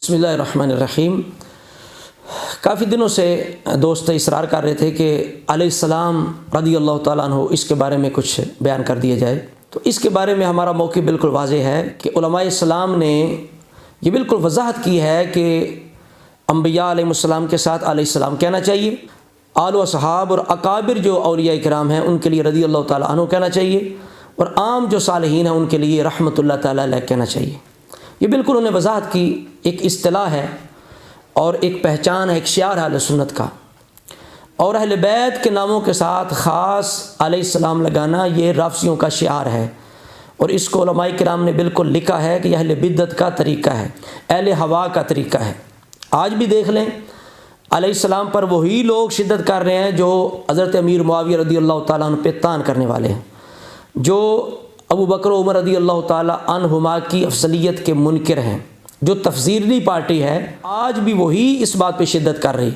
بسم اللہ الرحمن الرحیم۔ کافی دنوں سے دوست اصرار کر رہے تھے کہ علیہ السلام رضی اللہ تعالیٰ عنہ اس کے بارے میں کچھ بیان کر دیا جائے، تو اس کے بارے میں ہمارا موقع بالکل واضح ہے کہ علماء اسلام نے یہ بالکل وضاحت کی ہے کہ انبیاء علیہ السلام کے ساتھ علیہ السلام کہنا چاہیے، آل و صحاب اور اکابر جو اولیاء کرام ہیں ان کے لیے رضی اللہ تعالیٰ عنہ کہنا چاہیے، اور عام جو صالحین ہیں ان کے لیے رحمۃ اللہ تعالیٰ علیہ کہنا چاہیے۔ یہ بالکل انہیں وضاحت کی ایک اصطلاح ہے اور ایک پہچان ہے، ایک شعار ہے اہل سنت کا، اور اہل بیت کے ناموں کے ساتھ خاص علیہ السلام لگانا یہ رافضیوں کا شعار ہے، اور اس کو علماء کرام نے بالکل لکھا ہے کہ یہ اہل بدعت کا طریقہ ہے، اہل ہوا کا طریقہ ہے۔ آج بھی دیکھ لیں علیہ السلام پر وہی لوگ شدت کر رہے ہیں جو حضرت امیر معاویہ رضی اللہ تعالیٰ عنہ پہ طعن کرنے والے ہیں، جو ابو بکر و عمر رضی اللہ تعالیٰ عنہما کی افضلیت کے منکر ہیں، جو تفضیلی پارٹی ہے آج بھی وہی اس بات پہ شدت کر رہی،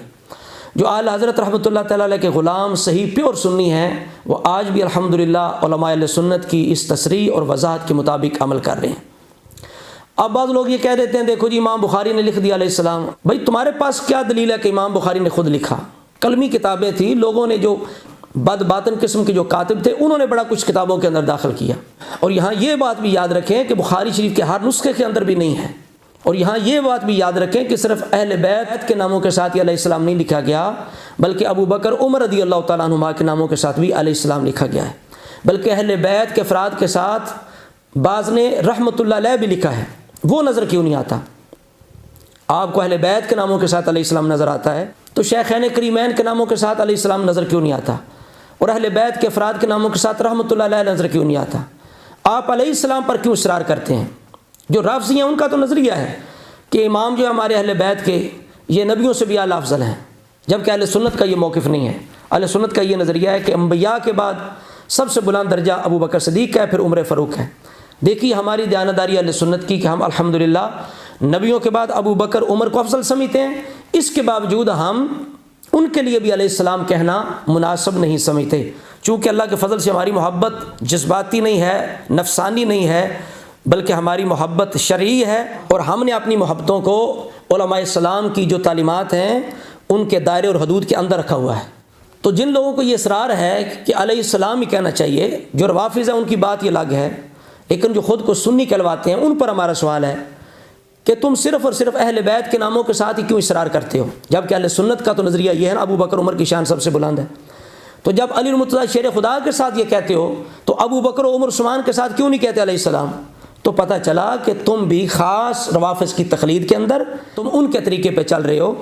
جو اعلیٰ حضرت رحمۃ اللہ تعالیٰ علیہ کے غلام صحیح پیور سنی ہیں، وہ آج بھی الحمدللہ علماء اہل سنت کی اس تصریح اور وضاحت کے مطابق عمل کر رہے ہیں۔ اب بعض لوگ یہ کہہ دیتے ہیں دیکھو جی امام بخاری نے لکھ دیا علیہ السلام، بھائی تمہارے پاس کیا دلیل ہے کہ امام بخاری نے خود لکھا؟ کلمی کتابیں تھیں، لوگوں نے جو بد باطن قسم کے جو کاتب تھے انہوں نے بڑا کچھ کتابوں کے اندر داخل کیا، اور یہاں یہ بات بھی یاد رکھیں کہ بخاری شریف کے ہر نسخے کے اندر بھی نہیں ہے، اور یہاں یہ بات بھی یاد رکھیں کہ صرف اہل بیت کے ناموں کے ساتھ یہ علیہ السلام نہیں لکھا گیا، بلکہ ابو بکر عمر رضی اللہ تعالیٰ عنہما کے ناموں کے ساتھ بھی علیہ السلام لکھا گیا ہے، بلکہ اہل بیت کے افراد کے ساتھ بعض نے رحمۃ اللہ علیہ بھی لکھا ہے، وہ نظر کیوں نہیں آتا؟ آپ کو اہل بیت کے ناموں کے ساتھ علیہ السلام نظر آتا ہے تو شیخین کریمین کے ناموں کے ساتھ علیہ السلام نظر کیوں نہیں آتا؟ اور اہل بیت کے افراد کے ناموں کے ساتھ رحمۃ اللہ علیہ نظر کیوں نہیں آتا؟ آپ علیہ السلام پر کیوں اصرار کرتے ہیں؟ جو رافضی ہیں ان کا تو نظریہ ہے کہ امام جو ہمارے اہل بیت کے یہ نبیوں سے بھی اعلیٰ افضل ہیں، جبکہ اہل سنت کا یہ موقف نہیں ہے۔ اہل سنت کا یہ نظریہ ہے کہ انبیاء کے بعد سب سے بلند درجہ ابو بکر صدیق کا ہے، پھر عمر فاروق ہے۔ دیکھیے ہماری دیانتداری اہل سنت کی کہ ہم الحمدللہ نبیوں کے بعد ابو بکر عمر کو افضل سمجھتے ہیں، اس کے باوجود ہم ان کے لیے بھی علیہ السلام کہنا مناسب نہیں سمجھتے، چونکہ اللہ کے فضل سے ہماری محبت جذباتی نہیں ہے، نفسانی نہیں ہے، بلکہ ہماری محبت شرعی ہے، اور ہم نے اپنی محبتوں کو علماء السلام کی جو تعلیمات ہیں ان کے دائرے اور حدود کے اندر رکھا ہوا ہے۔ تو جن لوگوں کو یہ اصرار ہے کہ علیہ السلام ہی کہنا چاہیے، جو روافض ہیں ان کی بات یہ الگ ہے، لیکن جو خود کو سنی کہلواتے ہیں ان پر ہمارا سوال ہے کہ تم صرف اور صرف اہل بیت کے ناموں کے ساتھ ہی کیوں اصرار کرتے ہو، جبکہ اہل سنت کا تو نظریہ یہ ہے نا ابو بکر عمر کی شان سب سے بلند ہے۔ تو جب علی المرتضیٰ شیر خدا کے ساتھ یہ کہتے ہو تو ابو بکر و عمر عثمان کے ساتھ کیوں نہیں کہتے علیہ السلام؟ تو پتہ چلا کہ تم بھی خاص روافض کی تقلید کے اندر تم ان کے طریقے پہ چل رہے ہو۔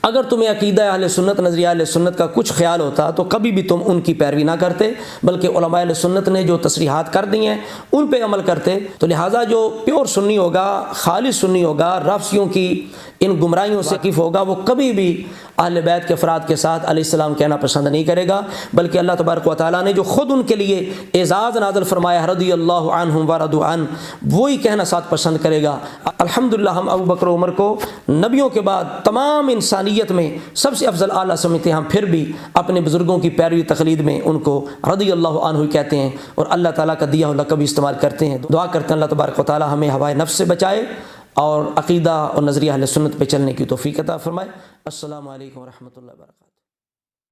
اگر تمہیں عقیدہ اہل سنت نظریہ اہل سنت کا کچھ خیال ہوتا تو کبھی بھی تم ان کی پیروی نہ کرتے، بلکہ علماء اہل سنت نے جو تصریحات کر دی ہیں ان پہ عمل کرتے۔ تو لہٰذا جو پیور سنی ہوگا، خالص سنی ہوگا، رافضیوں کی ان گمراہیوں سے واقف ہوگا، وہ کبھی بھی اہل بیت کے افراد کے ساتھ علیہ السلام کہنا پسند نہیں کرے گا، بلکہ اللہ تبارک و تعالیٰ نے جو خود ان کے لیے اعزاز نازل فرمایا رضی اللہ عنہم ورضوا عنہ، وہی کہنا ساتھ پسند کرے گا۔ الحمدللہ ہم ابو بکر و عمر کو نبیوں کے بعد تمام انسانیت میں سب سے افضل اعلیٰ سمجھتے ہیں، ہم پھر بھی اپنے بزرگوں کی پیروی تقلید میں ان کو رضی اللہ عنہ کہتے ہیں، اور اللہ تعالیٰ کا دیا ہوا لقب بھی استعمال کرتے ہیں۔ دعا کرتے ہیں اللہ تبارک و تعالیٰ ہمیں ہوائے نفس سے بچائے اور عقیدہ اور نظریہ اہل سنت پہ چلنے کی توفیق عطا فرمائے۔ السلام علیکم ورحمۃ اللہ وبرکاتہ۔